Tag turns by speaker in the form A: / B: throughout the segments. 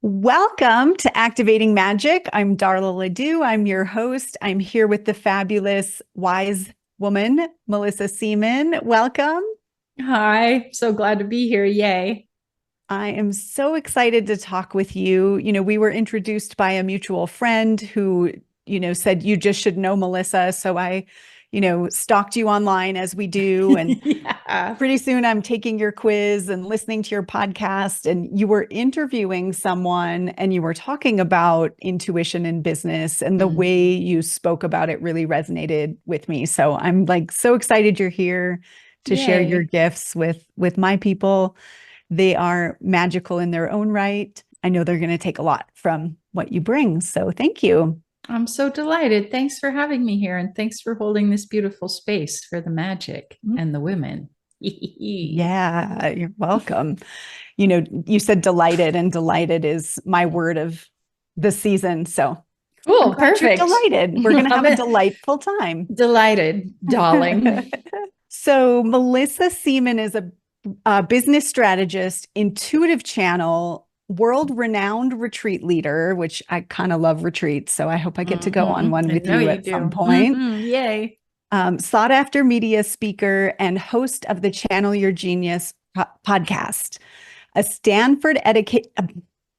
A: Welcome to Activating Magic. I'm Darla Ledoux. I'm your host. I'm here with the fabulous wise woman, Mellissa Seaman. Welcome.
B: Hi, so glad to be here. Yay.
A: I am so excited to talk with you. We were introduced by a mutual friend who, said you just should know Mellissa. So I, stalked you online as we do. And
B: Yeah.
A: pretty soon I'm taking your quiz and listening to your podcast, and you were interviewing someone and you were talking about intuition in business, and the
B: Mm.
A: way you spoke about it really resonated with me. So I'm like so excited you're here to share your
B: Yay.
A: gifts with my people. They are magical in their own right. I know they're going to take a lot from what you bring. So thank you.
B: I'm so delighted. Thanks for having me here, and thanks for holding this beautiful space for the magic and the women.
A: Yeah, you're welcome. You said delighted, and delighted is my word of the season. So I'm
B: Cool,
A: glad you're
B: perfect.
A: delighted. We're going to have a delightful time.
B: Delighted, darling.
A: So, Mellissa Seaman is a business strategist, intuitive channel, world-renowned retreat leader, which I kind of love retreats. So I hope I get to go on one
B: I
A: with
B: know
A: you
B: you
A: at some
B: do.
A: point.
B: Yay.
A: Sought after media speaker and host of the Channel Your Genius podcast, a Stanford etiquette.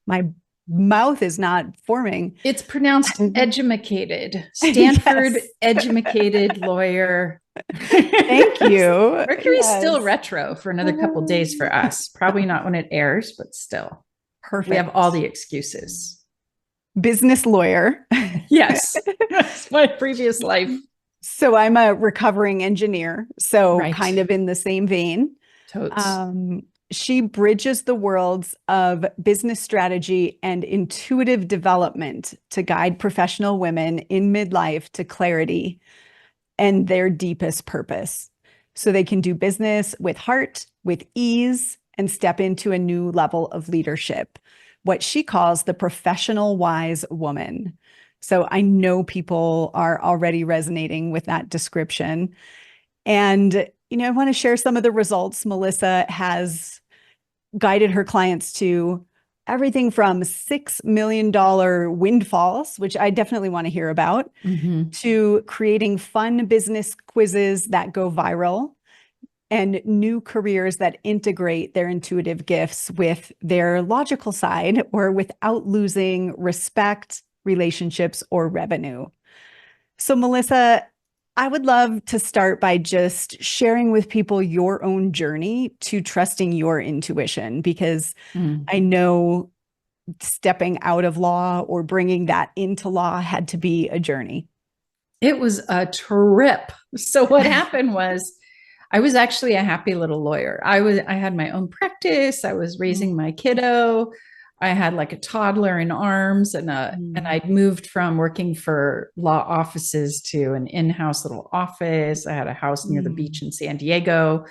A: My mouth is not forming.
B: It's pronounced edumacated. Stanford
A: Yes.
B: edumacated lawyer.
A: Thank you.
B: Mercury's still
A: Yes.
B: retro for another couple days for us. Probably not when it airs, but still.
A: Perfect.
B: We have all the excuses.
A: Business lawyer.
B: Yes. That's my previous life.
A: So I'm a recovering engineer. So
B: Right.
A: kind of in the same vein.
B: Totes.
A: She bridges the worlds of business strategy and intuitive development to guide professional women in midlife to clarity and their deepest purpose, so they can do business with heart, with ease, and step into a new level of leadership, what she calls the professional wise woman. So I know people are already resonating with that description. And, I want to share some of the results Mellissa has guided her clients to. Everything from $6 million windfalls, which I definitely want to hear about, to creating fun business quizzes that go viral, and new careers that integrate their intuitive gifts with their logical side, or without losing respect, relationships, or revenue. So, Mellissa, I would love to start by just sharing with people your own journey to trusting your intuition, because I know stepping out of law or bringing that into law had to be a journey.
B: It was a trip. So what happened was I was actually a happy little lawyer. I had my own practice. I was raising my kiddo. I had like a toddler in arms, and I'd moved from working for law offices to an in-house little office. I had a house near the beach in San Diego.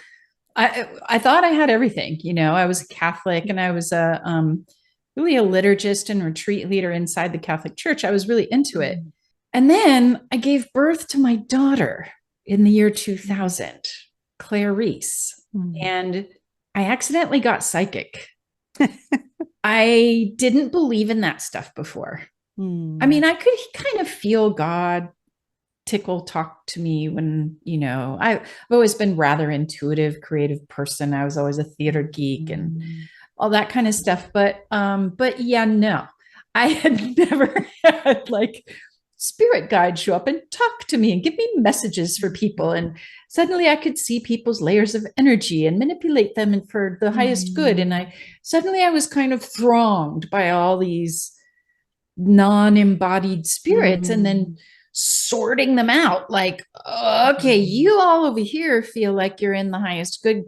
B: I thought I had everything. I was a Catholic, and I was really a liturgist and retreat leader inside the Catholic Church. I was really into it. And then I gave birth to my daughter in the year 2000, Clarice, and I accidentally got psychic. I didn't believe in that stuff before. I mean, I could kind of feel God talk to me when, I've always been rather intuitive, creative person. I was always a theater geek and all that kind of stuff. But yeah, no, I had never had like spirit guides show up and talk to me and give me messages for people. And suddenly I could see people's layers of energy and manipulate them and for the highest good. And I was kind of thronged by all these non-embodied spirits, and then sorting them out like, okay, you all over here feel like you're in the highest good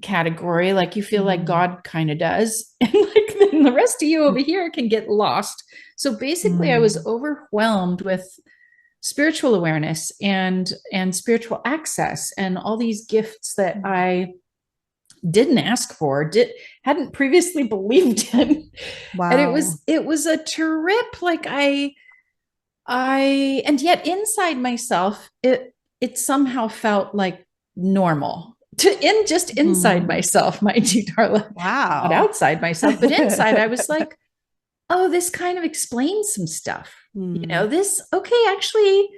B: category, like you feel like God kind of does, and like then the rest of you over here can get lost. So basically I was overwhelmed with spiritual awareness and spiritual access and all these gifts that I didn't ask for, hadn't previously believed in.
A: Wow.
B: And it was a trip. Like and yet inside myself, it somehow felt like normal just inside myself, mind you, Darla.
A: Wow.
B: Not outside myself, but inside I was like, oh, this kind of explains some stuff.
A: Mm.
B: Okay, actually,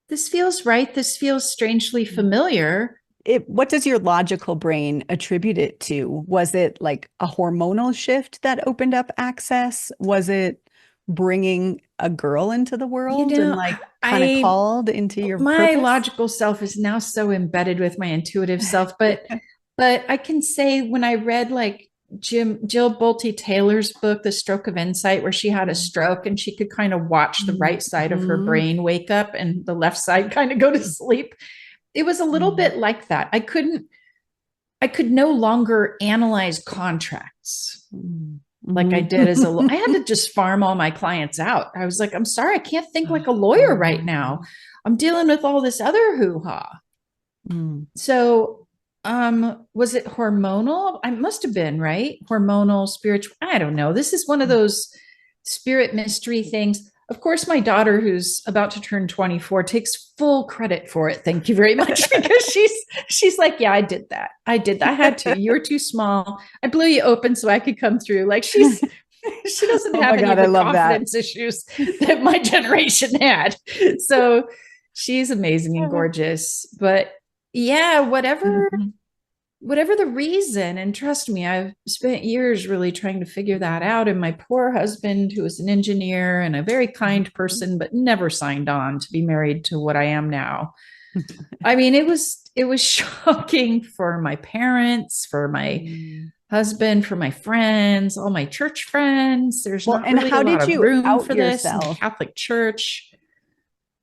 B: this feels right. This feels strangely familiar.
A: What does your logical brain attribute it to? Was it like a hormonal shift that opened up access? Was it bringing a girl into the
B: You
A: world and
B: know,
A: like kind of
B: I
A: called into your
B: my
A: purpose?
B: logical self is now so embedded with my intuitive self, but I can say when I read like Jill Bolte Taylor's book, The Stroke of Insight, where she had a stroke and she could kind of watch the right side of her
A: Mhm.
B: brain wake up and the left side kind of go to sleep. It was a little
A: Mhm.
B: bit like that. I could no longer analyze contracts like I did as I had to just farm all my clients out. I was like, I'm sorry, I can't think like a lawyer right now. I'm dealing with all this other hoo-ha.
A: Mm.
B: So, was it hormonal? I must have been, right? Hormonal, spiritual. I don't know. This is one of those spirit mystery things. Of course, my daughter, who's about to turn 24, takes full credit for it. Thank you very much, because she's like, yeah, I did that. I did that. I had to. You were too small. I blew you open so I could come through. Like she doesn't
A: Oh
B: have
A: my
B: any
A: God,
B: of
A: I
B: the
A: love that.
B: confidence issues that my generation had. So she's amazing and gorgeous. But yeah, whatever the reason, and trust me, I've spent years really trying to figure that out. And my poor husband, who was an engineer and a very kind person, but never signed on to be married to what I am now. I mean, it was shocking for my parents, for my
A: Mm.
B: husband, for my friends, all my church friends. There's
A: Well,
B: not
A: and
B: really a
A: how
B: lot
A: did
B: of
A: you
B: room
A: out
B: for this in the
A: yourself?
B: Catholic Church.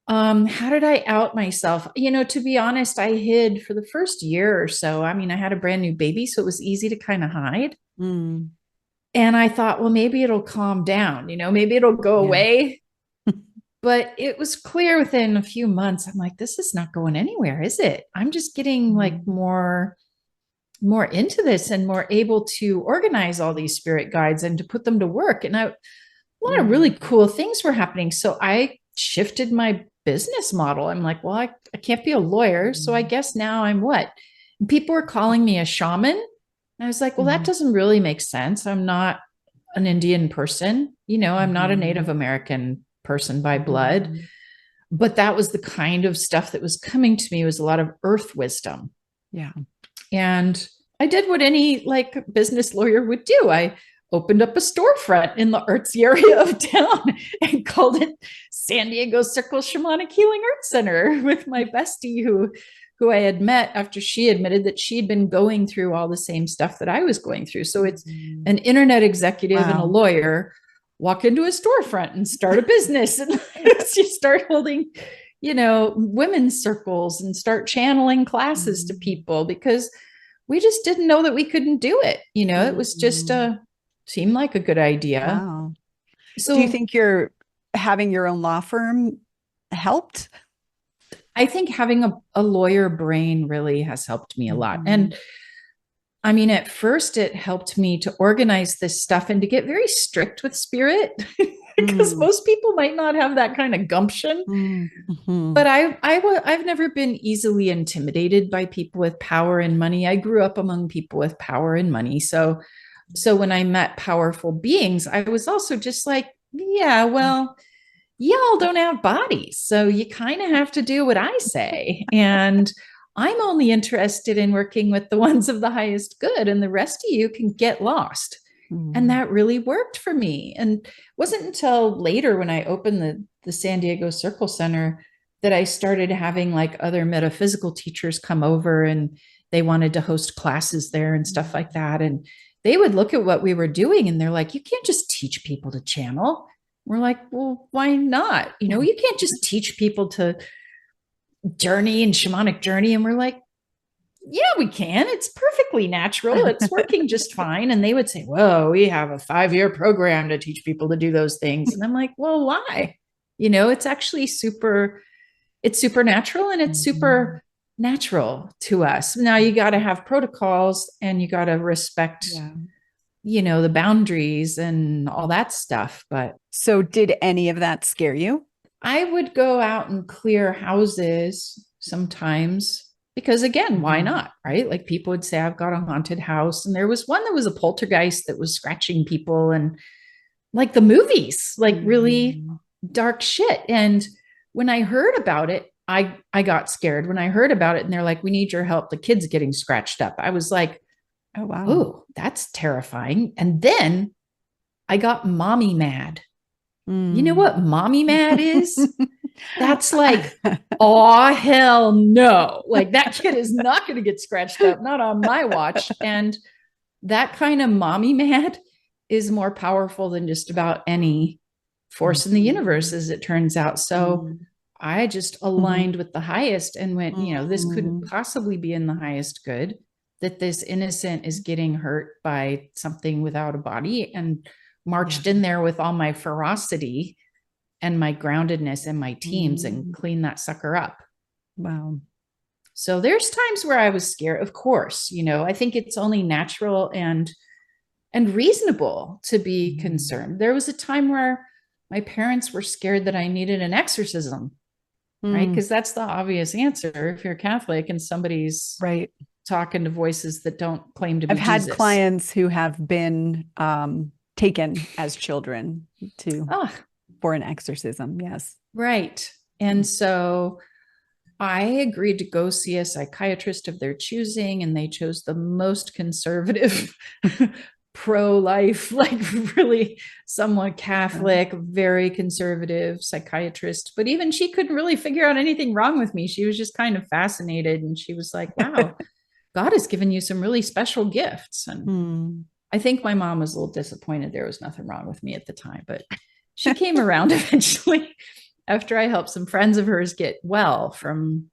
B: How did I out myself? To be honest, I hid for the first year or so. I mean, I had a brand new baby, so it was easy to kind of hide.
A: Mm.
B: And I thought, well, maybe it'll calm down, maybe it'll go
A: Yeah.
B: away. But it was clear within a few months. I'm like, this is not going anywhere, is it? I'm just getting like
A: Mm.
B: more into this and more able to organize all these spirit guides and to put them to work. And a lot of really
A: Mm.
B: cool things were happening. So I shifted my business model. I'm like, well, I can't be a lawyer. So I guess now I'm what? And people were calling me a shaman. And I was like, well, that
A: Mm.
B: doesn't really make sense. I'm not an Indian person. I'm not a Native
A: Mhm.
B: American person by blood.
A: Mhm.
B: But that was the kind of stuff that was coming to me, was a lot of earth wisdom.
A: Yeah.
B: And I did what any like business lawyer would do. I opened up a storefront in the artsy area of town and called it San Diego Circle Shamanic Healing Arts Center, with my bestie who I had met after she admitted that she'd been going through all the same stuff that I was going through. So it's
A: Mhm.
B: an internet executive and a
A: Wow.
B: lawyer walk into a storefront and start a business, and you start holding women's circles and start channeling classes to
A: Mhm.
B: people, because we just didn't know that we couldn't do it. It was just
A: Mhm.
B: seemed like a good idea.
A: Wow. Do you
B: So
A: think your having your own law firm helped?
B: I think having a lawyer brain really has helped me a lot.
A: Mhm.
B: And I mean, at first it helped me to organize this stuff and to get very strict with spirit, because
A: Mm.
B: most people might not have that kind of gumption.
A: Mm.
B: But
A: Mhm.
B: I've never been easily intimidated by people with power and money. I grew up among people with power and money. So when I met powerful beings, I was also just like, yeah, well, y'all don't have bodies. So you kind of have to do what I say. And I'm only interested in working with the ones of the highest good, and the rest of you can get lost. And
A: Mm.
B: that really worked for me. And it wasn't until later, when I opened the San Diego Circle Center, that I started having like other metaphysical teachers come over, and they wanted to host classes there and stuff like that. And they would look at what we were doing and they're like, you can't just teach people to channel. We're like, well, why not? You can't just teach people to journey and shamanic journey. And we're like, yeah, we can. It's perfectly natural. It's working just fine. And they would say, whoa, we have a 5-year program to teach people to do those things. And I'm like, well, why? It's actually it's supernatural, and it's
A: Mhm.
B: super natural to us. Now you got to have protocols, and you got to respect,
A: Yeah.
B: the boundaries and all that stuff. But
A: So did any of that scare you?
B: I would go out and clear houses sometimes, because again, why
A: Mhm.
B: not? Right? Like people would say, I've got a haunted house. And there was one that was a poltergeist that was scratching people. And like the movies, like really
A: Mm-hmm.
B: dark shit. And when I heard about it, I got scared when I heard about it and they're like, we need your help. The kid's getting scratched up. I was like,
A: Oh, wow.
B: oh, that's terrifying. And then I got mommy mad. You know
A: Mm.
B: what mommy mad is? That's like, oh, hell no. Like that kid is not going to get scratched up, not on my watch. And that kind of mommy mad is more powerful than just about any force in the universe, as it turns out. So I just
A: Mhm.
B: aligned with the highest and went, this couldn't
A: Mhm.
B: possibly be in the highest good, that this innocent is getting hurt by something without a body, and
A: Yeah.
B: marched in there with all my ferocity and my groundedness and my teams and
A: Mhm.
B: clean that sucker up.
A: Wow.
B: So there's times where I was scared, of course, I think it's only natural and reasonable to be
A: Mhm.
B: concerned. There was a time where my parents were scared that I needed an exorcism, right?
A: Mm.
B: Because that's the obvious answer if you're Catholic and somebody's
A: Right.
B: talking to voices that don't claim to
A: I've
B: be
A: had
B: Jesus.
A: clients who have been taken as children to
B: Oh,
A: for an exorcism. Yes.
B: right. And so I agreed to go see a psychiatrist of their choosing, and they chose the most conservative, pro life, like really somewhat
A: Yeah.
B: Catholic, very conservative psychiatrist. But even she couldn't really figure out anything wrong with me. She was just kind of fascinated. And she was like, wow, God has given you some really special gifts. And
A: Hmm.
B: I think my mom was a little disappointed there was nothing wrong with me at the time, but she came around eventually after I helped some friends of hers get well from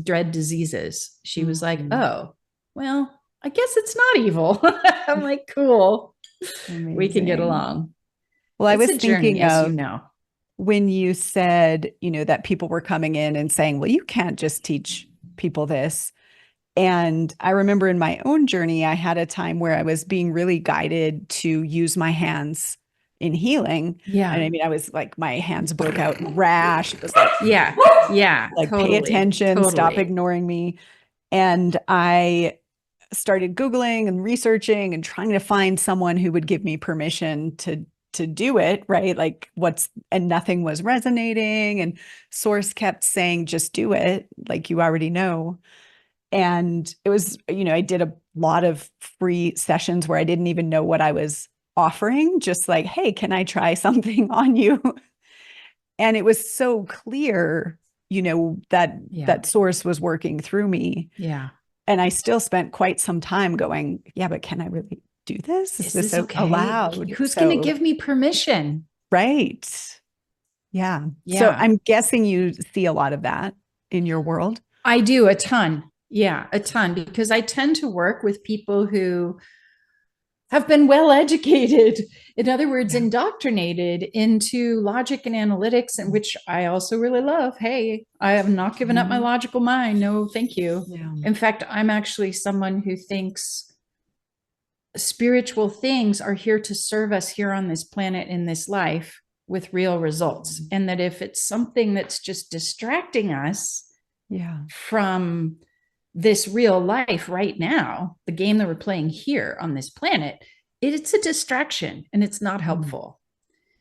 B: dread diseases. She was like,
A: Hmm.
B: oh, well, I guess it's not evil. I'm like, cool. We can get
A: Amazing.
B: along.
A: Well, I
B: It's
A: was
B: a journey,
A: thinking
B: as you
A: of
B: know.
A: when you said, that people were coming in and saying, well, you can't just teach people this. And I remember in my own journey, I had a time where I was being really guided to use my hands in healing. And
B: Yeah.
A: I mean, I was like, my hands broke out in rash. It was like,
B: Yeah. Yeah.
A: pay
B: Totally.
A: attention, stop
B: Totally.
A: ignoring me. And I started Googling and researching and trying to find someone who would give me permission to do it, right? Like and nothing was resonating. And source kept saying, just do it, like you already know. And it was, I did a lot of free sessions where I didn't even know what I was offering, just like, hey, can I try something on you? And it was so clear, that
B: Yeah.
A: that source was working through me.
B: Yeah.
A: And I still spent quite some time going, yeah, but can I really do this? Is
B: Is
A: this
B: this okay?
A: allowed?
B: Who's going to
A: So,
B: give me permission?
A: right. Yeah. So
B: Yeah.
A: I'm guessing you see a lot of that in your world.
B: I do a ton. Yeah, a ton, because I tend to work with people who have been well educated. In other words,
A: Yeah.
B: indoctrinated into logic and analytics, and which I also really love. Hey, I have not given up my
A: Mhm.
B: logical mind. No, thank you.
A: Yeah.
B: In fact, I'm actually someone who thinks spiritual things are here to serve us here on this planet in this life with real results. And that if it's something that's just distracting us
A: Yeah.
B: from this real life right now, the game that we're playing here on this planet, it's a distraction and it's not
A: Mhm.
B: helpful.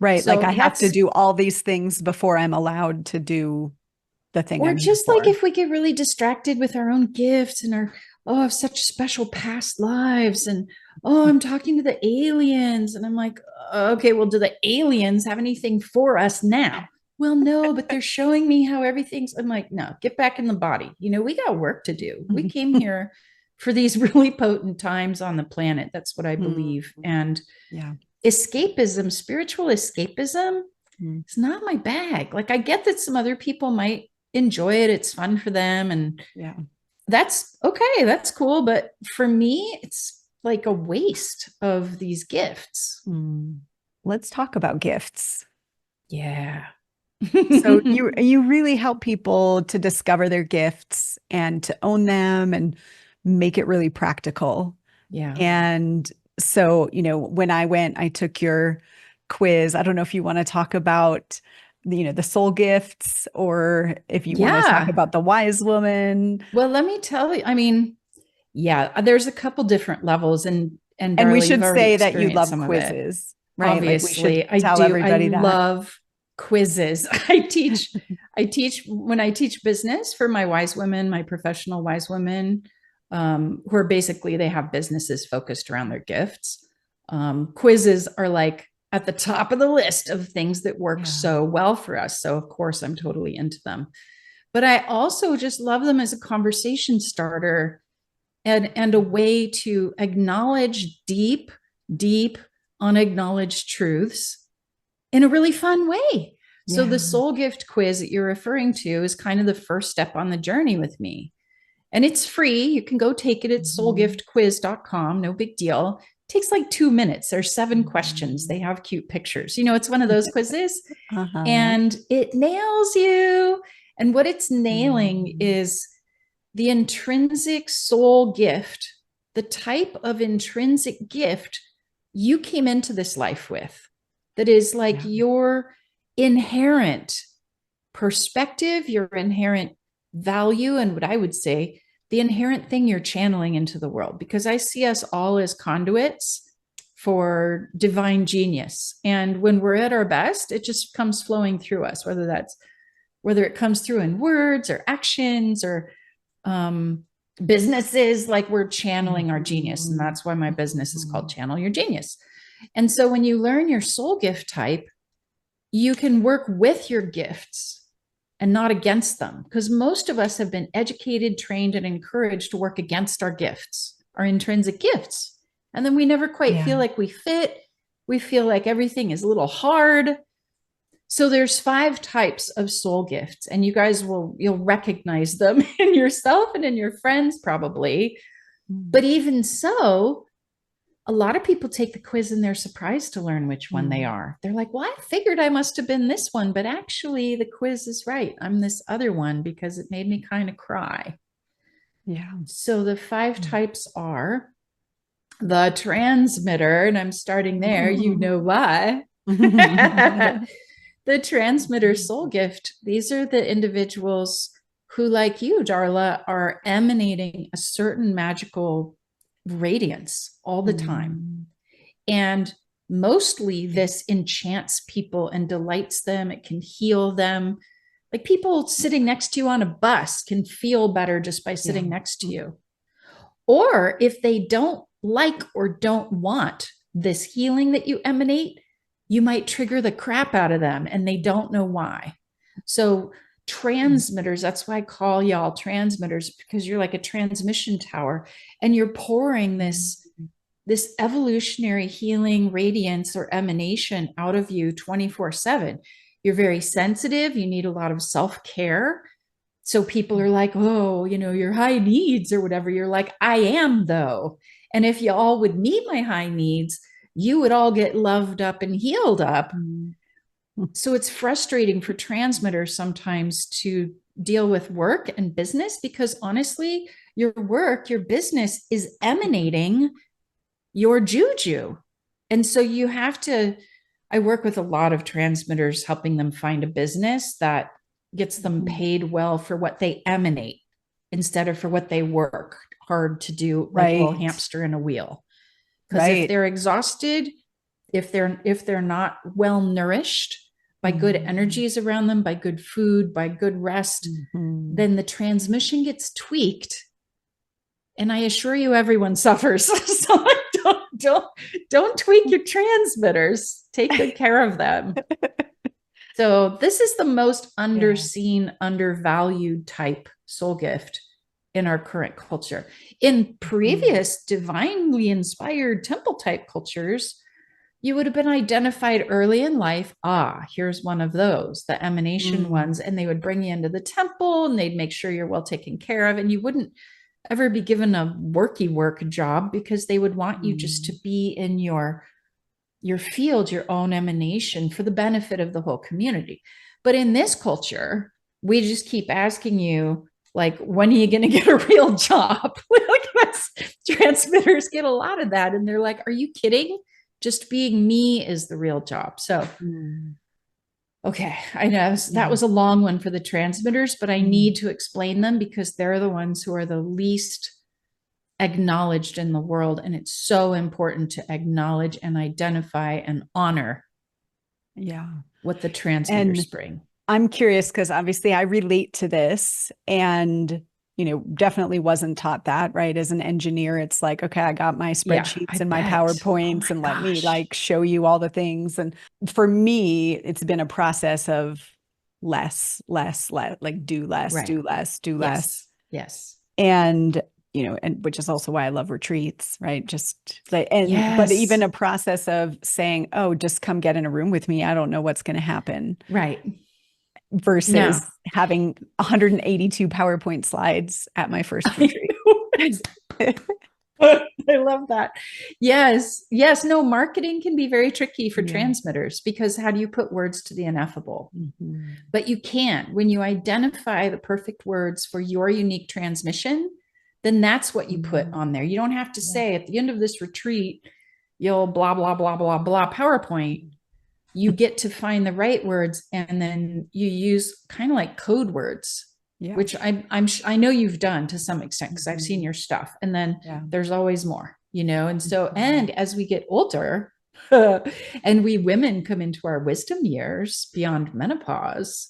A: Right. Like
B: So
A: I have to
B: that's,
A: do all these things before I'm allowed to do the thing
B: or
A: I'm here
B: just like
A: for.
B: if we get really distracted with our own gifts and our, oh, I have such special past lives. And, oh, I'm talking to the aliens. And I'm like, okay, well, do the aliens have anything for us now? Well, no, but they're showing me how everything's. I'm like, no, get back in the body. We got work to do. We came here for these really potent times on the planet. That's what I
A: Mhm.
B: believe. And
A: Yeah.
B: escapism, spiritual escapism,
A: Mhm.
B: it's not my bag. Like I get that some other people might enjoy it. It's fun for them. And
A: Yeah.
B: that's okay. That's cool. But for me, it's like a waste of these gifts.
A: Mm. Let's talk about gifts.
B: Yeah.
A: So you really help people to discover their gifts and to own them and make it really practical.
B: Yeah.
A: And so, when I went, I took your quiz. I don't know if you want to talk about, the soul gifts or if you want to talk
B: Yeah.
A: about the wise woman.
B: Well, let me tell you, I mean, yeah, there's a couple different levels, and
A: And we
B: Darla, you've
A: should
B: already
A: say that you
B: experienced
A: love
B: some of it.
A: quizzes. Right. Like we should
B: Obviously, I
A: tell
B: do. I
A: everybody that.
B: love quizzes. I teach when I teach business for my wise women, my professional wise women, who are basically, they have businesses focused around their gifts. Quizzes are like at the top of the list of things that work so well for us. So of course I'm totally into them, but I also just love them as a conversation starter and a way to acknowledge deep, unacknowledged truths in a really fun way. So the soul gift quiz that you're referring to is kind of the first step on the journey with me. And it's free. You can go take it at soulgiftquiz.com. No big deal. It takes like 2 minutes. There's 7 questions. They have cute pictures. You know, it's one of those quizzes and it nails you. And what it's nailing is the intrinsic soul gift, the type of intrinsic gift you came into this life with, that is like your inherent perspective, your inherent value, and what I would say, the inherent thing you're channeling into the world. Because I see us all as conduits for divine genius. And when we're at our best, it just comes flowing through us, whether it comes through in words or actions or businesses, like we're channeling our genius. And that's why my business is called Channel Your Genius. And so when you learn your soul gift type, you can work with your gifts and not against them. Because most of us have been educated, trained, and encouraged to work against our gifts, our intrinsic gifts. And then we never quite feel like we fit. We feel like everything is a little hard. So there's 5 types of soul gifts, and you guys you'll recognize them in yourself and in your friends probably. But even so, a lot of people take the quiz and they're surprised to learn which one they are. They're like, well, I figured I must have been this one, but actually the quiz is right. I'm this other one because it made me kind of cry. So the 5 types are the transmitter, and I'm starting there. You know why. The transmitter soul gift. These are the individuals who, like you, Darla, are emanating a certain magical radiance all the time. And mostly this enchants people and delights them. It can heal them. Like people sitting next to you on a bus can feel better just by sitting next to you. Or if they don't like or don't want this healing that you emanate, you might trigger the crap out of them and they don't know why. So transmitters, that's why I call y'all transmitters, because you're like a transmission tower and you're pouring this evolutionary healing radiance or emanation out of you 24/7. You're very sensitive. You need a lot of self-care. So people are like, oh, you know, your high needs or whatever. You're like, I am though. And if you all would meet my high needs, you would all get loved up and healed up. So it's frustrating for transmitters sometimes to deal with work and business, because honestly, your work, your business is emanating your juju. And so you have to, I work with a lot of transmitters, helping them find a business that gets them paid well for what they emanate instead of for what they work hard to do, like a little hamster in a wheel. Because if they're exhausted, if they're not well nourished by good energies around them, by good food, by good rest, then the transmission gets tweaked. And I assure you, everyone suffers. So don't tweak your transmitters. Take good care of them. So this is the most underseen, undervalued type soul gift in our current culture. In previous divinely inspired temple type cultures, you would have been identified early in life. Ah, here's one of those, the emanation ones. And they would bring you into the temple and they'd make sure you're well taken care of. And you wouldn't ever be given a work job, because they would want you just to be in your field, your own emanation, for the benefit of the whole community. But in this culture, we just keep asking you, like, when are you going to get a real job? Like, transmitters get a lot of that. And they're like, are you kidding? Just being me is the real job. So, okay, I know that was a long one for the transmitters, but I need to explain them because they're the ones who are the least acknowledged in the world. And it's so important to acknowledge and identify and honor what the transmitters
A: And
B: bring.
A: I'm curious because obviously I relate to this and, definitely wasn't taught that, right? As an engineer, it's like, okay, I got my
B: Yeah,
A: spreadsheets
B: I
A: and my
B: bet. Oh
A: PowerPoints
B: my
A: and let me
B: gosh.
A: like show you all the things. And for me, it's been a process of less, like do less,
B: Right.
A: do less, do less.
B: Yes. Yes.
A: And and which is also why I love retreats, right? Just like, but even
B: Yes.
A: a process of saying, oh, just come get in a room with me. I don't know what's going to happen
B: Right. No.
A: versus having 182 PowerPoint slides at my first
B: I
A: retreat.
B: I love that. Yes. Yes. No, marketing can be very tricky for
A: Yeah.
B: transmitters because how do you put words to the ineffable?
A: Mm-hmm.
B: But you can. When you identify the perfect words for your unique transmission, then that's what you put on there. You don't have to say at the end of this retreat, you'll blah, blah, blah, blah, blah, PowerPoint. You get to find the right words and then you use kind of like code words, which I know you've done to some extent because I've seen your stuff. And then there's always more, and so, and as we get older and we women come into our wisdom years beyond menopause,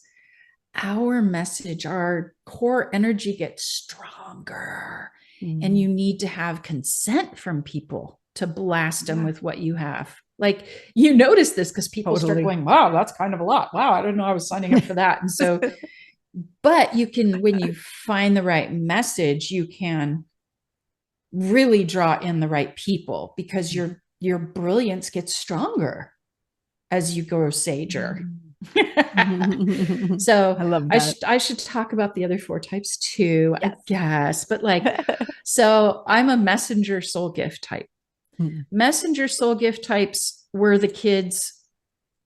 B: our message, our core energy gets stronger. And you need to have consent from people to blast them with what you have. Like you notice this because people start going, wow, that's kind of a lot. Wow, I didn't know I was signing up for that. And so, but you can, when you find the right message, you can really draw in the right people because your brilliance gets stronger as you grow sager. So
A: I love that.
B: I should talk about the other 4 types too, I guess. But like, so I'm a messenger soul gift type. Messenger soul gift types were the kids,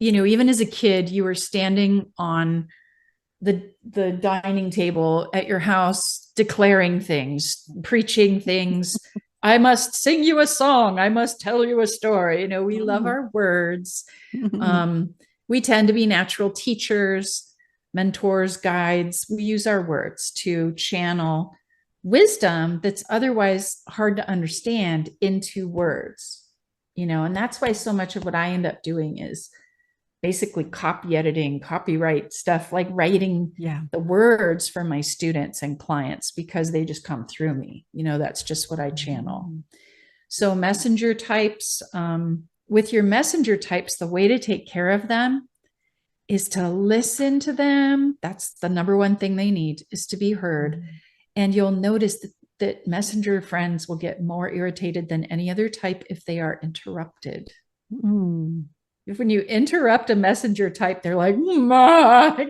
B: even as a kid, you were standing on the dining table at your house, declaring things, preaching things. I must sing you a song. I must tell you a story. We love our words. We tend to be natural teachers, mentors, guides. We use our words to channel wisdom that's otherwise hard to understand into words, and that's why so much of what I end up doing is basically copy editing, copyright stuff, like writing the words for my students and clients because they just come through me. That's just what I channel. So messenger types, with your messenger types, the way to take care of them is to listen to them. That's the number one thing they need, is to be heard. And you'll notice that messenger friends will get more irritated than any other type if they are interrupted. If when you interrupt a messenger type, they're like, I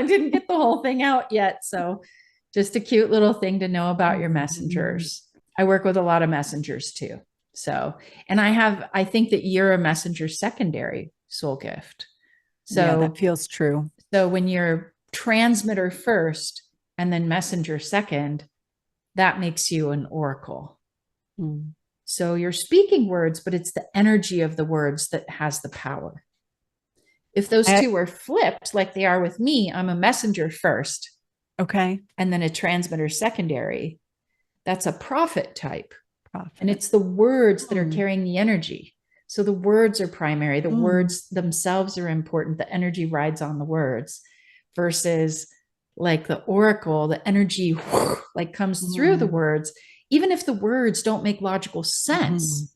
B: didn't get the whole thing out yet. So just a cute little thing to know about your messengers. I work with a lot of messengers too. So, and I think that you're a messenger secondary soul gift. So
A: that feels true.
B: So when you're transmitter first and then messenger second, that makes you an oracle. So you're speaking words, but it's the energy of the words that has the power. If those two are flipped, like they are with me, I'm a messenger first.
A: Okay.
B: And then a transmitter secondary. That's a prophet type. And it's the words that are carrying the energy. So the words are primary. The words themselves are important. The energy rides on the words versus like the oracle, the energy like comes through the words. Even if the words don't make logical sense,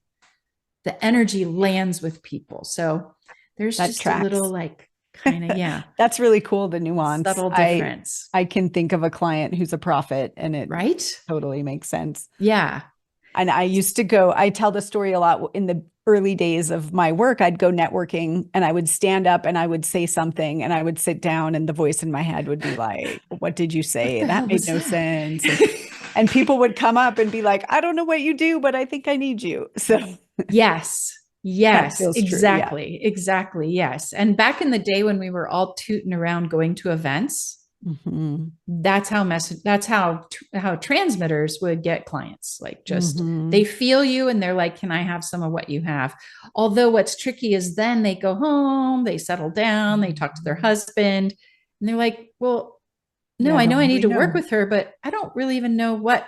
B: the energy lands with people. So there's that just tracks. A little like kind of,
A: That's really cool. The nuance.
B: Subtle difference.
A: I can think of a client who's a prophet and it
B: right?
A: Totally makes sense.
B: Yeah.
A: And I tell the story a lot in the early days of my work. I'd go networking and I would stand up and I would say something and I would sit down and the voice in my head would be like, what did you say? That made no sense. And people would come up and be like, I don't know what you do, but I think I need you. So
B: yes, exactly.
A: Yeah.
B: Exactly. Yes. And back in the day when we were all tooting around going to events, that's how transmitters would get clients. Like just they feel you and they're like, can I have some of what you have? Although what's tricky is then they go home, they settle down, they talk to their husband and they're like, well, no, I know I need to work with her, but I don't really even know what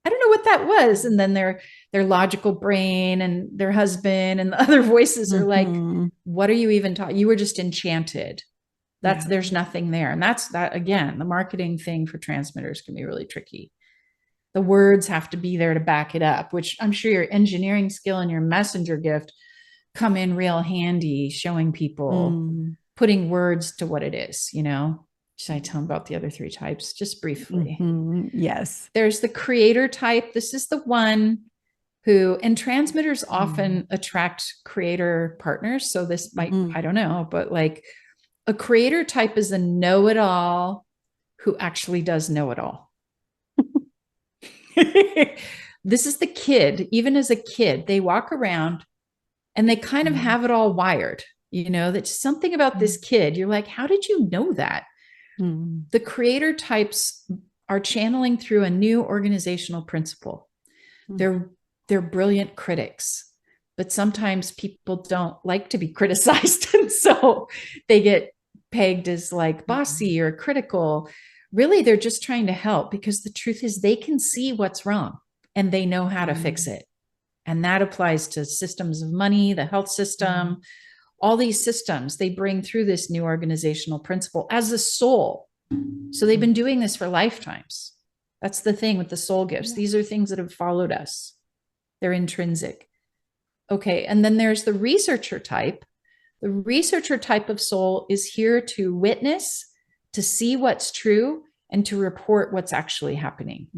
B: I don't know what that was. And then their logical brain and their husband and the other voices are like,
A: Mm-hmm.
B: what are you even talking? You were just enchanted.
A: Yeah.
B: There's nothing there. And that's that again, the marketing thing for transmitters can be really tricky. The words have to be there to back it up, which I'm sure your engineering skill and your messenger gift come in real handy, showing people,
A: Mm.
B: putting words to what it is, Should I tell them about the other three types just briefly?
A: Mm-hmm. Yes.
B: There's the creator type. This is the one who, and transmitters often attract creator partners. So this might,
A: Mm-hmm.
B: I don't know, but like a creator type is a know-it-all who actually does know it all. This is the kid. Even as a kid, they walk around and they kind of have it all wired. That's something about this kid. You're like, how did you know that?
A: Mm-hmm.
B: The creator types are channeling through a new organizational principle. They're brilliant critics, but sometimes people don't like to be criticized. And so they get pegged as like bossy or critical. Really, they're just trying to help, because the truth is they can see what's wrong and they know how to fix it. And that applies to systems of money, the health system, all these systems they bring through this new organizational principle as a soul. So they've been doing this for lifetimes. That's the thing with the soul gifts. These are things that have followed us. They're intrinsic. Okay. And then there's the researcher type. The researcher type of soul is here to witness, to see what's true, and to report what's actually happening.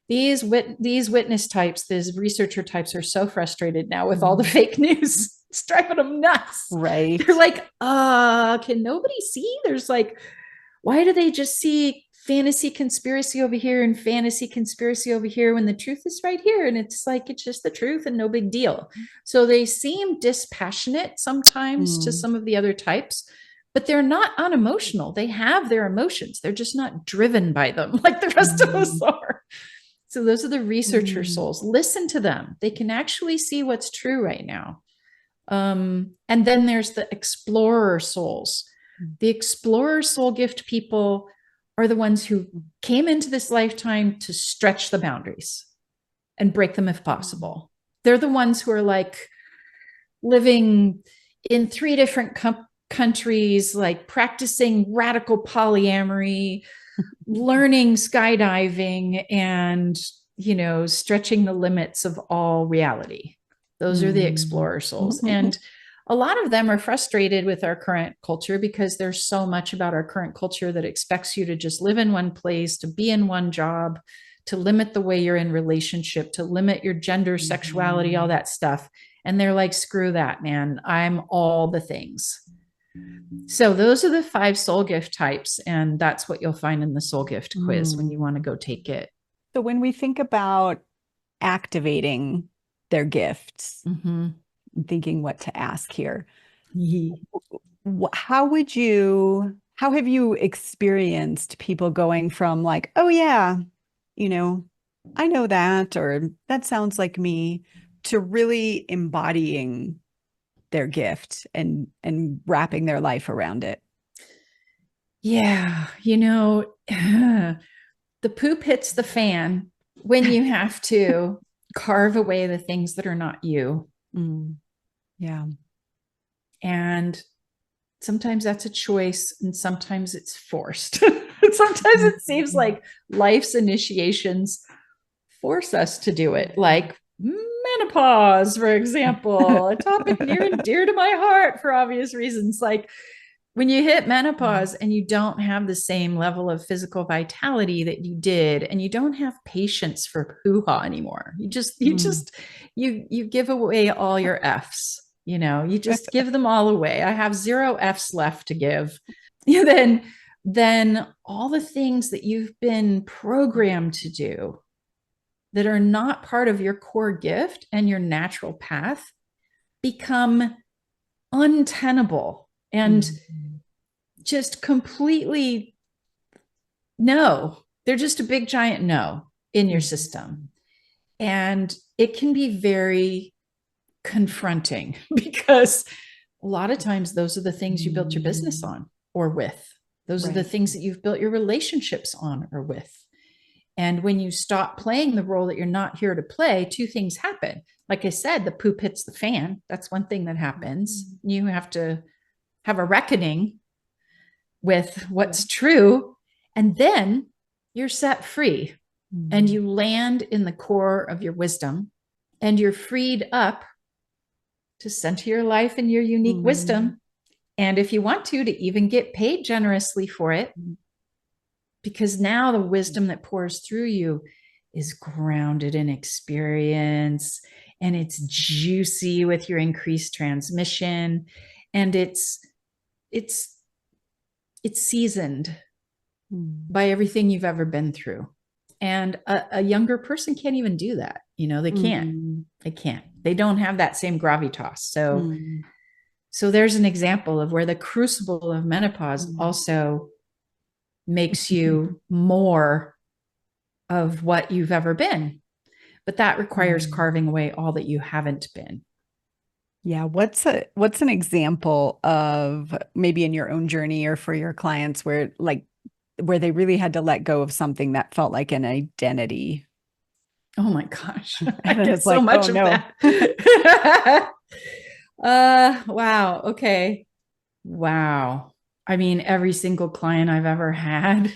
B: These witness types, these researcher types, are so frustrated now with all the fake news. It's driving them nuts.
A: Right.
B: They're like, can nobody see? There's like, why do they just see fantasy conspiracy over here and fantasy conspiracy over here when the truth is right here? And it's like, it's just the truth and no big deal. So they seem dispassionate sometimes to some of the other types, but they're not unemotional. They have their emotions. They're just not driven by them like the rest of us are. So those are the researcher souls. Listen to them. They can actually see what's true right now. And then there's the explorer souls. The explorer soul gift people are the ones who came into this lifetime to stretch the boundaries and break them if possible. They're the ones who are like living in 3 different countries, like practicing radical polyamory, learning skydiving, and, stretching the limits of all reality. Those are the explorer souls. And a lot of them are frustrated with our current culture because there's so much about our current culture that expects you to just live in one place, to be in one job, to limit the way you're in relationship, to limit your gender, sexuality, all that stuff. And they're like, screw that, man. I'm all the things. So those are the 5 soul gift types. And that's what you'll find in the soul gift quiz when you want to go take it.
A: So when we think about activating their gifts, I'm thinking what to ask here. How have you experienced people going from like, oh yeah, I know that, or that sounds like me, to really embodying their gift and wrapping their life around it?
B: Yeah, the poop hits the fan when you have to carve away the things that are not you.
A: Yeah.
B: And sometimes that's a choice, and sometimes it's forced. Sometimes it seems like life's initiations force us to do it, like menopause, for example, a topic near and dear to my heart for obvious reasons. Like when you hit menopause and you don't have the same level of physical vitality that you did, and you don't have patience for hoo-ha anymore, you give away all your F's, you just give them all away. I have 0 F's left to give. Then all the things that you've been programmed to do that are not part of your core gift and your natural path become untenable and just completely no. They're just a big giant no in your system. And it can be very confronting because a lot of times those are the things you built your business on or with. Those are the things that you've built your relationships on or with. And when you stop playing the role that you're not here to play, two things happen. Like I said, the poop hits the fan. That's one thing that happens. You have to have a reckoning with what's true. And then you're set free and you land in the core of your wisdom, and you're freed up to center your life in your unique wisdom. And if you want to even get paid generously for it, because now the wisdom that pours through you is grounded in experience, and it's juicy with your increased transmission, and it's seasoned by everything you've ever been through. And a younger person can't even do that. They can't. They don't have that same gravitas. So there's an example of where the crucible of menopause also makes you more of what you've ever been. But that requires carving away all that you haven't been.
A: Yeah. What's an example of, maybe in your own journey or for your clients, where they really had to let go of something that felt like an identity?
B: Oh my gosh. I
A: And
B: get
A: it's
B: so
A: like,
B: much
A: oh,
B: of
A: no.
B: that. Wow. Okay. Wow. I mean, every single client I've ever had.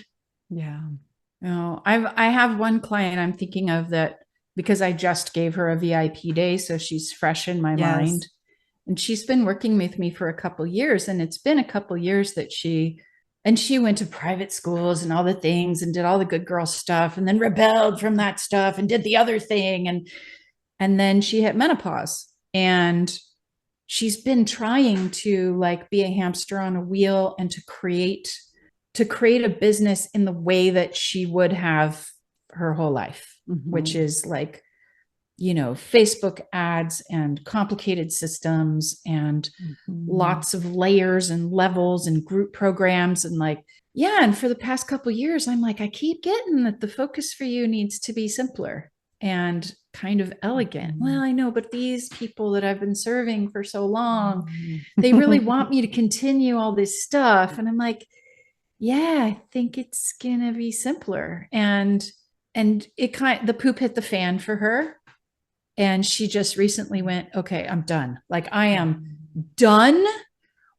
A: Yeah.
B: I have one client I'm thinking of that, because I just gave her a VIP day, so she's fresh in my mind. And she's been working with me for a couple years, and it's been a couple years that she went to private schools and all the things and did all the good girl stuff, and then rebelled from that stuff and did the other thing. And then she hit menopause, and she's been trying to be a hamster on a wheel and to create a business in the way that she would have her whole life, which is Facebook ads and complicated systems and lots of layers and levels and group programs. And and for the past couple of years, I'm I keep getting that the focus for you needs to be simpler and kind of elegant. Well, I know, but these people that I've been serving for so long, they really want me to continue all this stuff. And I'm yeah, I think it's going to be simpler. And the poop hit the fan for her. And she just recently went, okay, I'm done. I am done.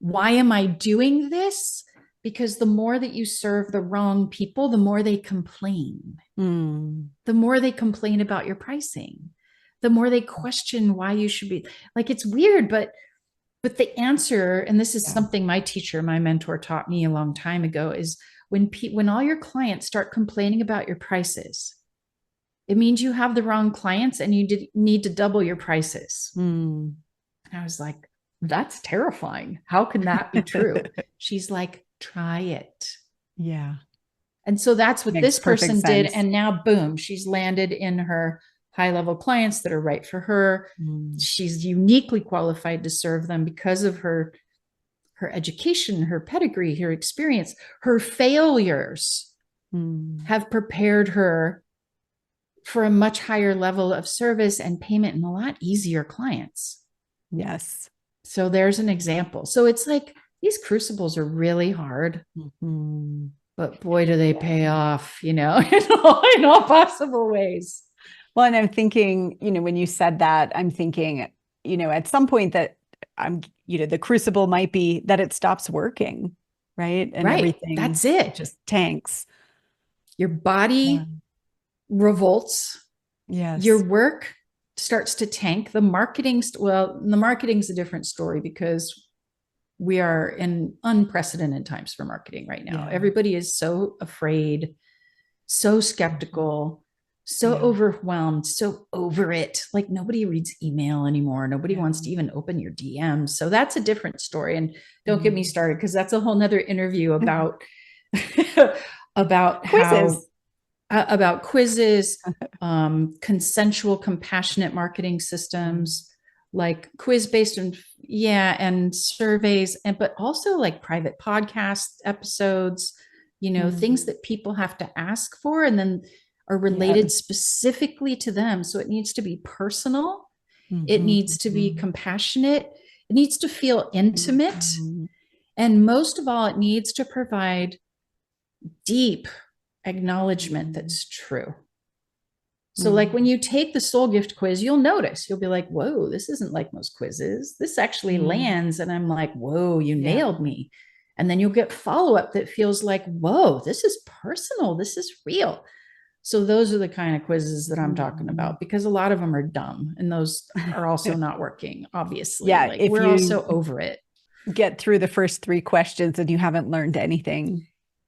B: Why am I doing this? Because the more that you serve the wrong people, the more they complain. The more they complain about your pricing, the more they question why you should be it's weird, but the answer, and this is something my teacher, my mentor taught me a long time ago, is when all your clients start complaining about your prices, it means you have the wrong clients and you need to double your prices. And I was like, that's terrifying. How can that be true? She's like, try it.
A: Yeah.
B: And so that's what this person did. And now, boom, she's landed in her high-level clients that are right for her. She's uniquely qualified to serve them because of her education, her pedigree, her experience. Her failures have prepared her for a much higher level of service and payment and a lot easier clients.
A: Yes.
B: So there's an example. So it's these crucibles are really hard, but boy, do they pay off, in all possible ways.
A: Well, and I'm thinking, when you said that, I'm thinking, at some point that the crucible might be that it stops working, right? And everything,
B: that's it,
A: just tanks.
B: Your body revolts.
A: Yes.
B: Your work starts to tank. The marketing's a different story, because we are in unprecedented times for marketing right now. Everybody is so afraid, so skeptical, so overwhelmed, so over it. Nobody reads email anymore. Nobody wants to even open your DMs. So that's a different story. And don't get me started, because that's a whole nother interview about
A: quizzes.
B: About quizzes, consensual, compassionate marketing systems, quiz-based and surveys, but also private podcast episodes, things that people have to ask for and then are related specifically to them. So it needs to be personal. It needs to be compassionate. It needs to feel intimate. And most of all, it needs to provide deep acknowledgement that's true. So like when you take the soul gift quiz, you'll notice, you'll be like, whoa, this isn't like most quizzes. This actually lands. And I'm like, whoa, you nailed me. And then you'll get follow-up that feels like, whoa, this is personal. This is real. So those are the kind of quizzes that I'm talking about, because a lot of them are dumb and those are also not working, obviously.
A: Yeah,
B: like
A: if
B: we're
A: you
B: also over it.
A: get through the first 3 questions and you haven't learned anything.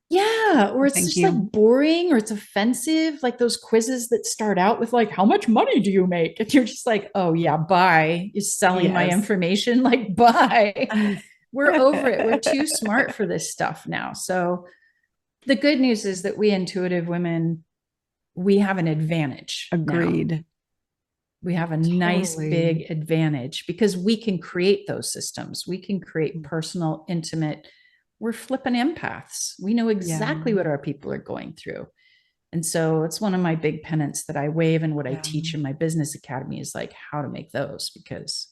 B: Yeah, or it's
A: Thank
B: just
A: you.
B: like boring or it's offensive, like those quizzes that start out with like, how much money do you make? And you're just like, oh yeah, bye. You're selling my information, like bye. We're over it. We're too smart for this stuff now. So the good news is that we intuitive women, we have an advantage.
A: Agreed.
B: Now. We have a nice big advantage because we can create those systems. We can create personal, intimate. We're flipping empaths. We know exactly what our people are going through. And so it's one of my big pennants that I wave, and what I teach in my business academy is like how to make those, because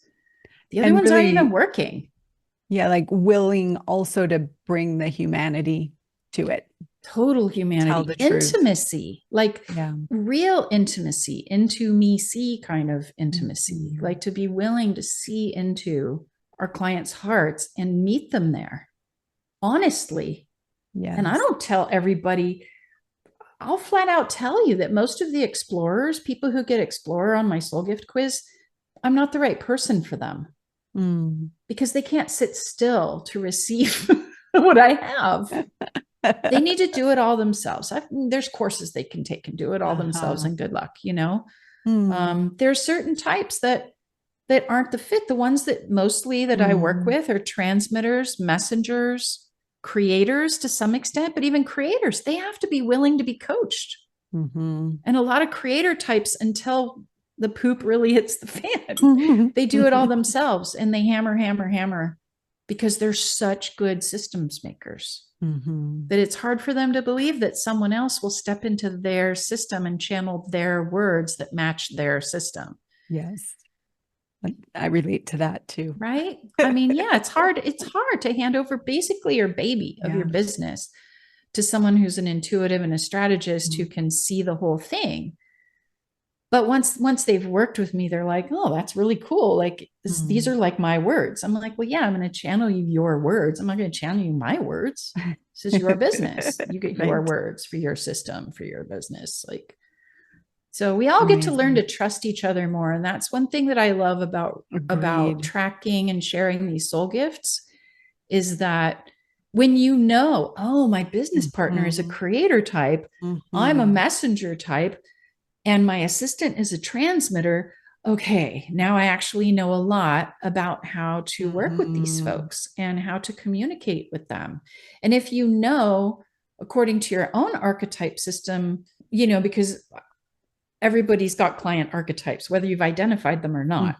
B: the other ones aren't even working.
A: Yeah, like willing also to bring the humanity to it.
B: Total humanity, intimacy, like real intimacy, into me see kind of intimacy, like to be willing to see into our clients' hearts and meet them there. Honestly. And I don't tell everybody, I'll flat out tell you that most of the explorers, people who get explorer on my soul gift quiz, I'm not the right person for them because they can't sit still to receive what I have. They need to do it all themselves. There's courses they can take and do it all themselves, and good luck, you know. There are certain types that aren't the fit. The ones that mostly that I work with are transmitters, messengers, creators to some extent, but even creators, they have to be willing to be coached. And a lot of creator types, until the poop really hits the fan, they do it all themselves, and they hammer because they're such good systems makers that it's hard for them to believe that someone else will step into their system and channel their words that match their system.
A: Yes. I relate to that too.
B: Right? I mean, yeah, it's hard. It's hard to hand over basically your baby of your business to someone who's an intuitive and a strategist who can see the whole thing. But once they've worked with me, they're like, oh, that's really cool. Like these are like my words. I'm like, well, yeah, I'm going to channel you your words. I'm not going to channel you my words. This is your business. You get your words for your system, for your business. Like, so we all get to learn to trust each other more. And that's one thing that I love about tracking and sharing these soul gifts, is that when you know, oh, my business partner is a creator type, I'm a messenger type, and my assistant is a transmitter. Okay, now I actually know a lot about how to work with these folks and how to communicate with them. And if you know, according to your own archetype system, you know, because everybody's got client archetypes, whether you've identified them or not.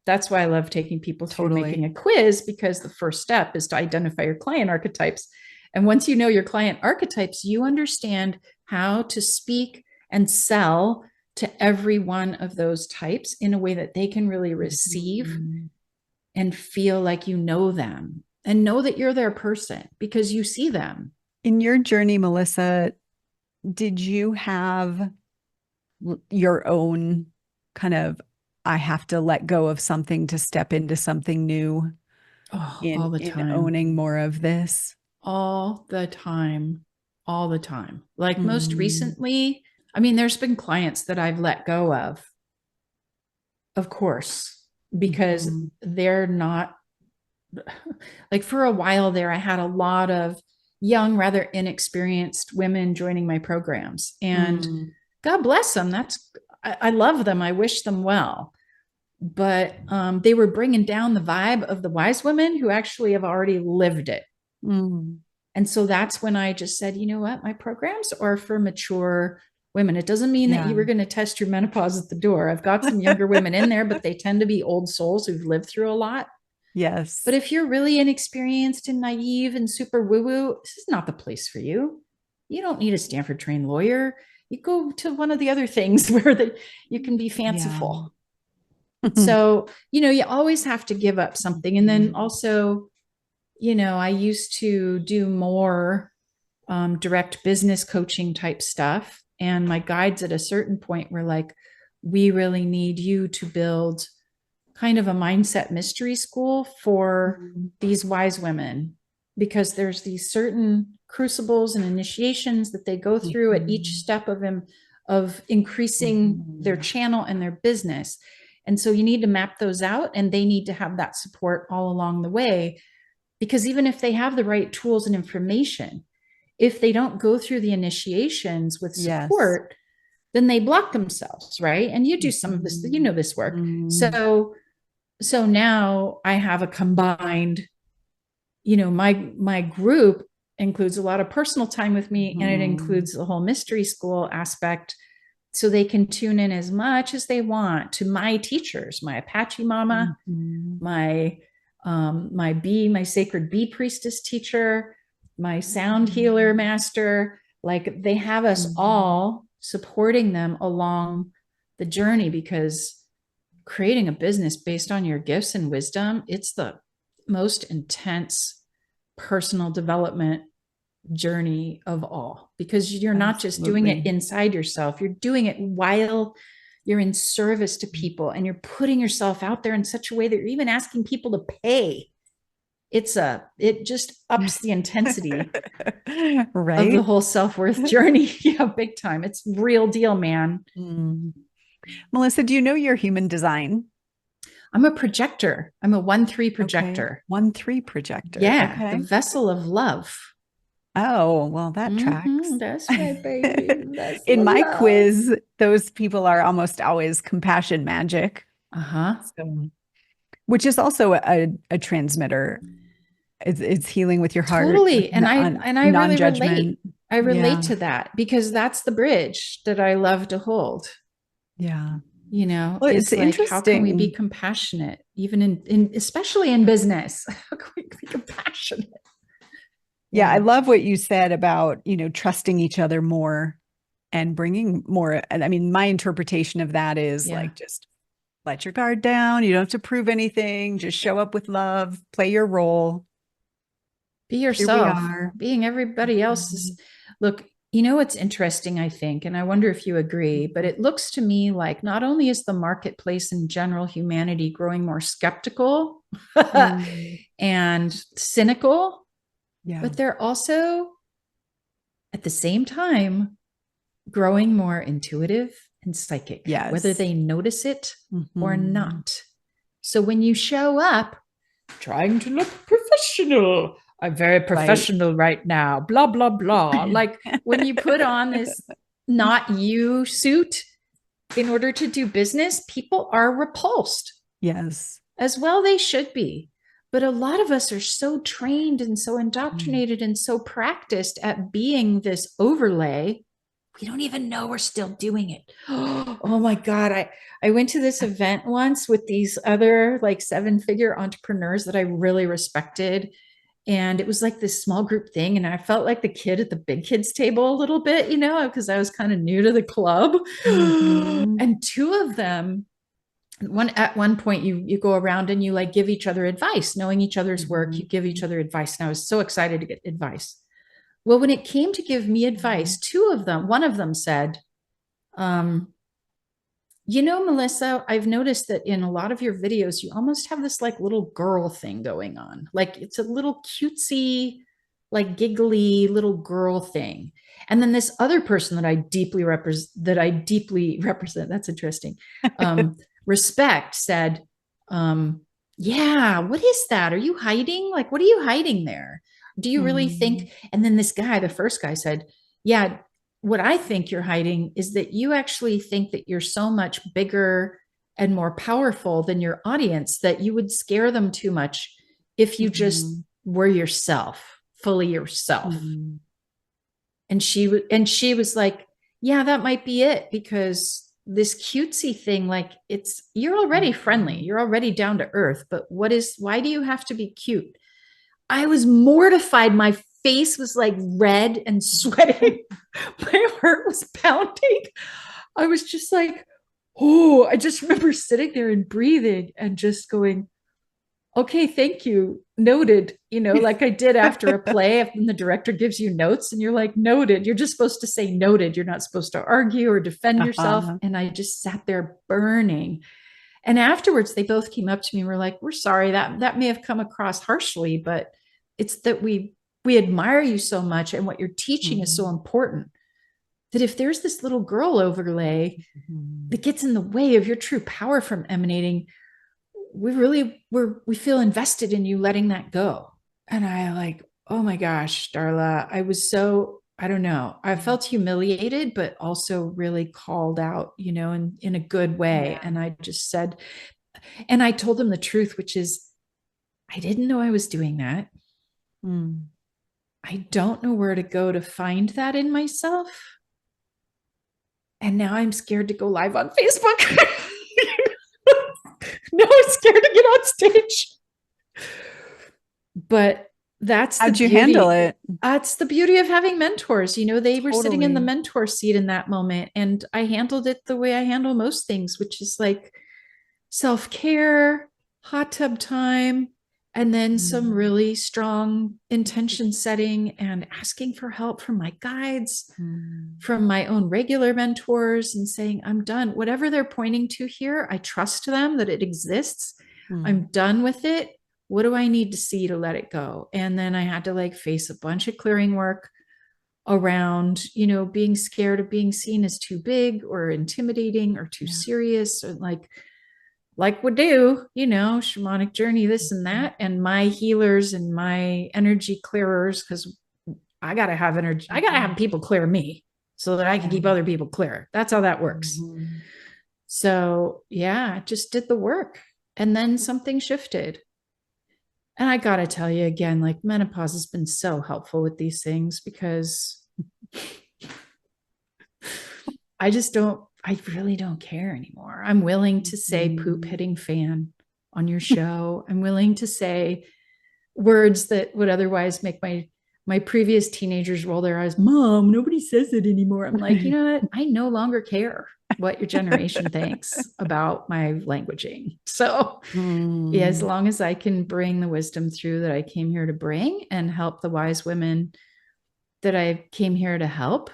B: That's why I love taking people through making a quiz, because the first step is to identify your client archetypes. And once you know your client archetypes, you understand how to speak and sell to every one of those types in a way that they can really receive and feel like you know them and know that you're their person because you see them.
A: In your journey, Mellissa, did you have your own kind of, I have to let go of something to step into something new
B: all the time,
A: in owning more of this?
B: All the time. Like most recently, I mean, there's been clients that I've let go of course, because they're not, like, for a while there, I had a lot of young, rather inexperienced women joining my programs, and God bless them. I love them. I wish them well. But they were bringing down the vibe of the wise women who actually have already lived it. And so that's when I just said, you know what, my programs are for mature women. It doesn't mean that you were going to test your menopause at the door. I've got some younger women in there, but they tend to be old souls who've lived through a lot.
A: Yes.
B: But if you're really inexperienced and naive and super woo-woo, this is not the place for you. You don't need a Stanford trained lawyer. You go to one of the other things where you can be fanciful. So, you know, you always have to give up something. And then also, you know, I used to do more direct business coaching type stuff. And my guides at a certain point were like, we really need you to build kind of a mindset mystery school for these wise women, because there's these certain crucibles and initiations that they go through at each step of increasing their channel and their business. And so you need to map those out, and they need to have that support all along the way, because even if they have the right tools and information, if they don't go through the initiations with support, then they block themselves, right? And you do some of this, you know, this work. So now I have a combined, you know, my group includes a lot of personal time with me, and it includes the whole mystery school aspect, so they can tune in as much as they want to my teachers, my Apache mama, my sacred bee priestess teacher, my sound healer master. Like, they have us all supporting them along the journey, because creating a business based on your gifts and wisdom, it's the most intense personal development journey of all, because you're not just doing it inside yourself, you're doing it while you're in service to people, and you're putting yourself out there in such a way that you're even asking people to pay. It just ups the intensity
A: right
B: of the whole self-worth journey. Yeah, big time. It's real deal, man.
A: Mellissa, do you know your human design?
B: I'm a projector. I'm a 1-3 projector.
A: Okay. 1-3 projector.
B: Yeah.
A: Okay.
B: The vessel of love.
A: Oh, well, that tracks.
B: That's right, baby.
A: In my quiz, those people are almost always compassion magic. So, which is also a transmitter. It's healing with your heart.
B: Totally. And I really relate. I relate to that, because that's the bridge that I love to hold.
A: Yeah.
B: You know,
A: well, it's
B: like,
A: interesting.
B: How can we be compassionate, even in especially in business? How can we be compassionate?
A: Yeah, I love what you said about, you know, trusting each other more and bringing more. I mean, my interpretation of that is like, just let your guard down. You don't have to prove anything. Just show up with love, play your role.
B: Be yourself. Being everybody else's. Look, you know, it's interesting, I think, and I wonder if you agree, but it looks to me like not only is the marketplace in general, humanity, growing more skeptical and cynical, but they're also, at the same time, growing more intuitive and psychic, whether they notice it or not. So when you show up trying to look professional, I'm very professional right now, blah, blah, blah. Like, when you put on this not you suit in order to do business, people are repulsed.
A: Yes.
B: As well they should be. But a lot of us are so trained and so indoctrinated and so practiced at being this overlay, we don't even know we're still doing it. Oh my God. I went to this event once with these other like 7-figure entrepreneurs that I really respected. And it was like this small group thing. And I felt like the kid at the big kids table a little bit, you know, because I was kind of new to the club. And two of them, at one point you go around and you like give each other advice, knowing each other's work, you give each other advice. And I was so excited to get advice. Well, when it came to give me advice, one of them said, you know, Mellissa, I've noticed that in a lot of your videos, you almost have this like little girl thing going on. Like, it's a little cutesy, like giggly little girl thing. And then this other person that I deeply represent, that's interesting, respect, said, yeah, what is that? Are you hiding? Like, what are you hiding there? Do you really think? And then this guy, the first guy, said, yeah, what I think you're hiding is that you actually think that you're so much bigger and more powerful than your audience that you would scare them too much if you just were yourself, fully yourself. And she was like, yeah, that might be it, because this cutesy thing, like, you're already friendly, you're already down to earth, but why do you have to be cute? I was mortified. My face was like red and sweating. My heart was pounding. I was just like, oh, I just remember sitting there and breathing and just going, okay, thank you. Noted. Like I did after a play, and the director gives you notes and you're like, noted. You're just supposed to say noted. You're not supposed to argue or defend yourself.
A: Uh-huh.
B: And I just sat there burning. And afterwards, they both came up to me and were like, we're sorry that may have come across harshly, but it's that we admire you so much. And what you're teaching is so
A: Mhm.
B: important that if there's this little girl overlay
A: Mhm.
B: that gets in the way of your true power from emanating, we feel invested in you letting that go. And I like, oh my gosh, Darla, I was so, I don't know, I felt humiliated, but also really called out, in a good way.
A: Yeah.
B: And I just said, and I told them the truth, which is, I didn't know I was doing that.
A: Mm.
B: I don't know where to go to find that in myself. And now I'm scared to go live on Facebook. No, I'm scared to get on stage. But that's the
A: How'd you handle
B: beauty.
A: it?
B: That's the beauty of having mentors. They were sitting in the
A: Totally.
B: mentor seat in that moment. And I handled it the way I handle most things, which is like self care, hot tub time, and then some
A: Mm.
B: really strong intention setting and asking for help from my guides,
A: Mm.
B: from my own regular mentors, and saying, I'm done. Whatever they're pointing to here, I trust them that it exists. I'm
A: Mm.
B: done with it. What do I need to see to let it go? And then I had to like face a bunch of clearing work around, being scared of being seen as too big or intimidating or too
A: Yeah.
B: serious, or like we do, shamanic journey, this and that, and my healers and my energy clearers, because I got to have energy. I got to have
A: Mhm.
B: people clear me so that I can
A: Yeah.
B: keep other people clear. That's how that works.
A: Mhm.
B: So, yeah, I just did the work. And then something shifted. And I got to tell you again, like menopause has been so helpful with these things because I really don't care anymore. I'm willing to say poop
A: Mhm.
B: hitting fan on your show. I'm willing to say words that would otherwise make my previous teenagers roll their eyes. Mom, nobody says it anymore. I'm like, you know what? I no longer care what your generation thinks about my languaging. So, yeah, as
A: Mm.
B: long as I can bring the wisdom through that I came here to bring and help the wise women that I came here to help,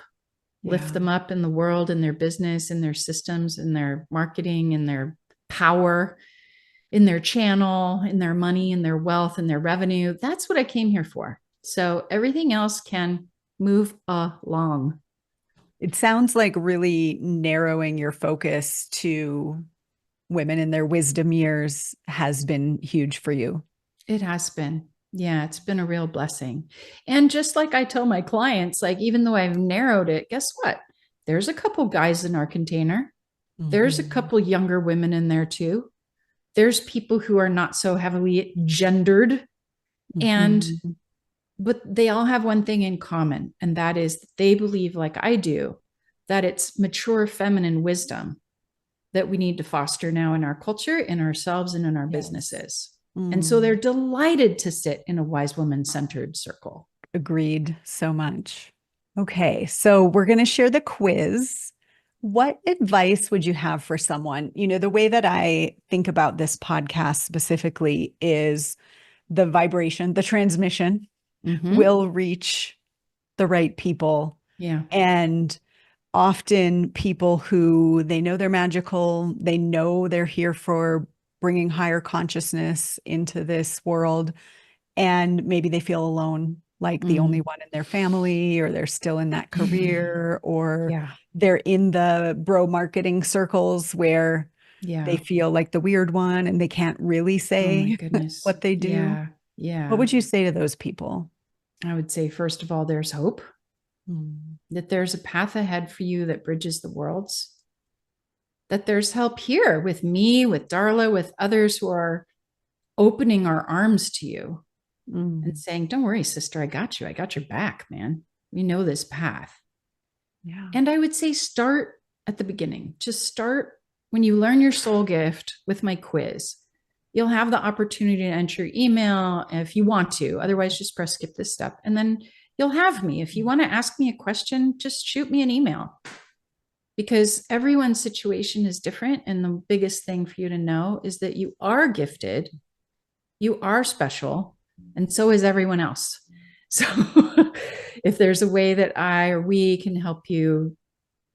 B: lift
A: Yeah.
B: them up in the world, in their business, in their systems, in their marketing, in their power, in their channel, in their money, in their wealth, in their revenue. That's what I came here for. So everything else can move along.
A: It sounds like really narrowing your focus to women in their wisdom years has been huge for you.
B: It has been. Yeah, it's been a real blessing. And just like I tell my clients, like, even though I've narrowed it, guess what? There's a couple guys in our container. There's a
A: Mhm.
B: couple younger women in there too. There's people who are not so heavily gendered. And
A: Mhm.
B: but they all have one thing in common, and that is that they believe, like I do, that it's mature feminine wisdom that we need to foster now in our culture, in ourselves, and in our
A: Yes.
B: businesses. And so they're
A: Mm.
B: delighted to sit in a wise woman centered circle.
A: Agreed so much. Okay, so we're going to share the quiz. What advice would you have for someone? The way that I think about this podcast specifically is the vibration, the transmission
B: Mm-hmm.
A: will reach the right people.
B: Yeah.
A: And often people who they know they're magical, they know they're here for bringing higher consciousness into this world, and maybe they feel alone, like the only
B: Mm.
A: one in their family, or they're still in that career, or
B: Yeah.
A: they're in the bro marketing circles where they
B: Yeah.
A: feel like the weird one and they can't really
B: Oh my
A: say
B: goodness.
A: what they do.
B: Yeah.
A: What
B: Yeah.
A: would you say to those people?
B: I would say, first of all, there's hope,
A: Mm.
B: that there's a path ahead for you that bridges the worlds, that there's help here with me, with Darla, with others who are opening our arms to you and
A: Mm.
B: saying, don't worry, sister, I got you. I got your back, man. We know this path.
A: Yeah.
B: And I would say start at the beginning. Just start when you learn your soul gift with my quiz. You'll have the opportunity to enter your email if you want to. Otherwise, just press skip this step. And then you'll have me. If you want to ask me a question, just shoot me an email, because everyone's situation is different. And the biggest thing for you to know is that you are gifted. You are special, and so is everyone else. So if there's a way that I or we can help you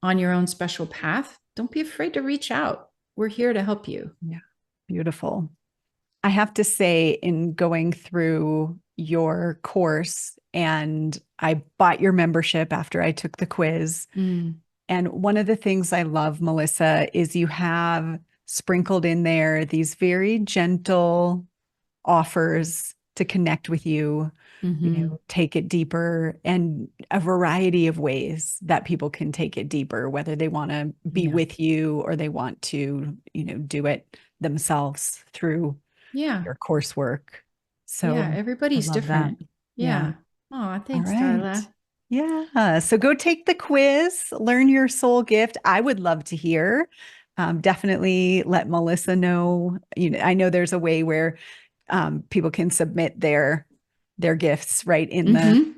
B: on your own special path, don't be afraid to reach out. We're here to help you.
A: Yeah. Beautiful. I have to say, in going through your course, and I bought your membership after I took the quiz.
B: Mm.
A: And one of the things I love, Mellissa, is you have sprinkled in there these very gentle offers to connect with you,
B: Mm-hmm.
A: take it deeper, and a variety of ways that people can take it deeper, whether they want to be
B: Yeah.
A: with you or they want to, do it themselves through
B: Yeah.
A: your coursework.
B: Yeah.
A: So I
B: Everybody's
A: love that.
B: different.
A: Yeah.
B: Yeah. Oh,
A: All
B: thanks,
A: right.
B: Darla.
A: Yeah. So go take the quiz, learn your soul gift. I would love to hear. Definitely let Mellissa know. I know there's a way where people can submit their gifts right
B: Mm-hmm.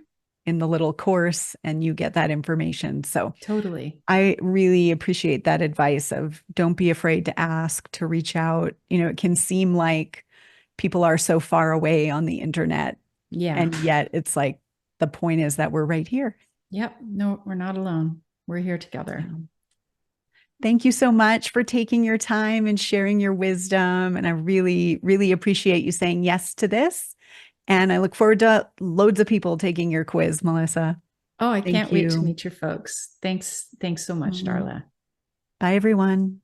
A: in the little course, and you get that information. So
B: Totally.
A: I really appreciate that advice of don't be afraid to ask, to reach out. It can seem like people are so far away on the internet,
B: Yeah.
A: and yet it's like the point is that we're right here.
B: Yep. No, we're not alone. We're here
A: Yeah.
B: together.
A: Thank you so much for taking your time and sharing your wisdom. And I really, really appreciate you saying yes to this. And I look forward to loads of people taking your quiz, Mellissa.
B: Oh, I
A: Thank
B: can't wait to
A: you.
B: meet your folks. Thanks. Thanks so much,
A: Mhm.
B: Darla.
A: Bye, everyone.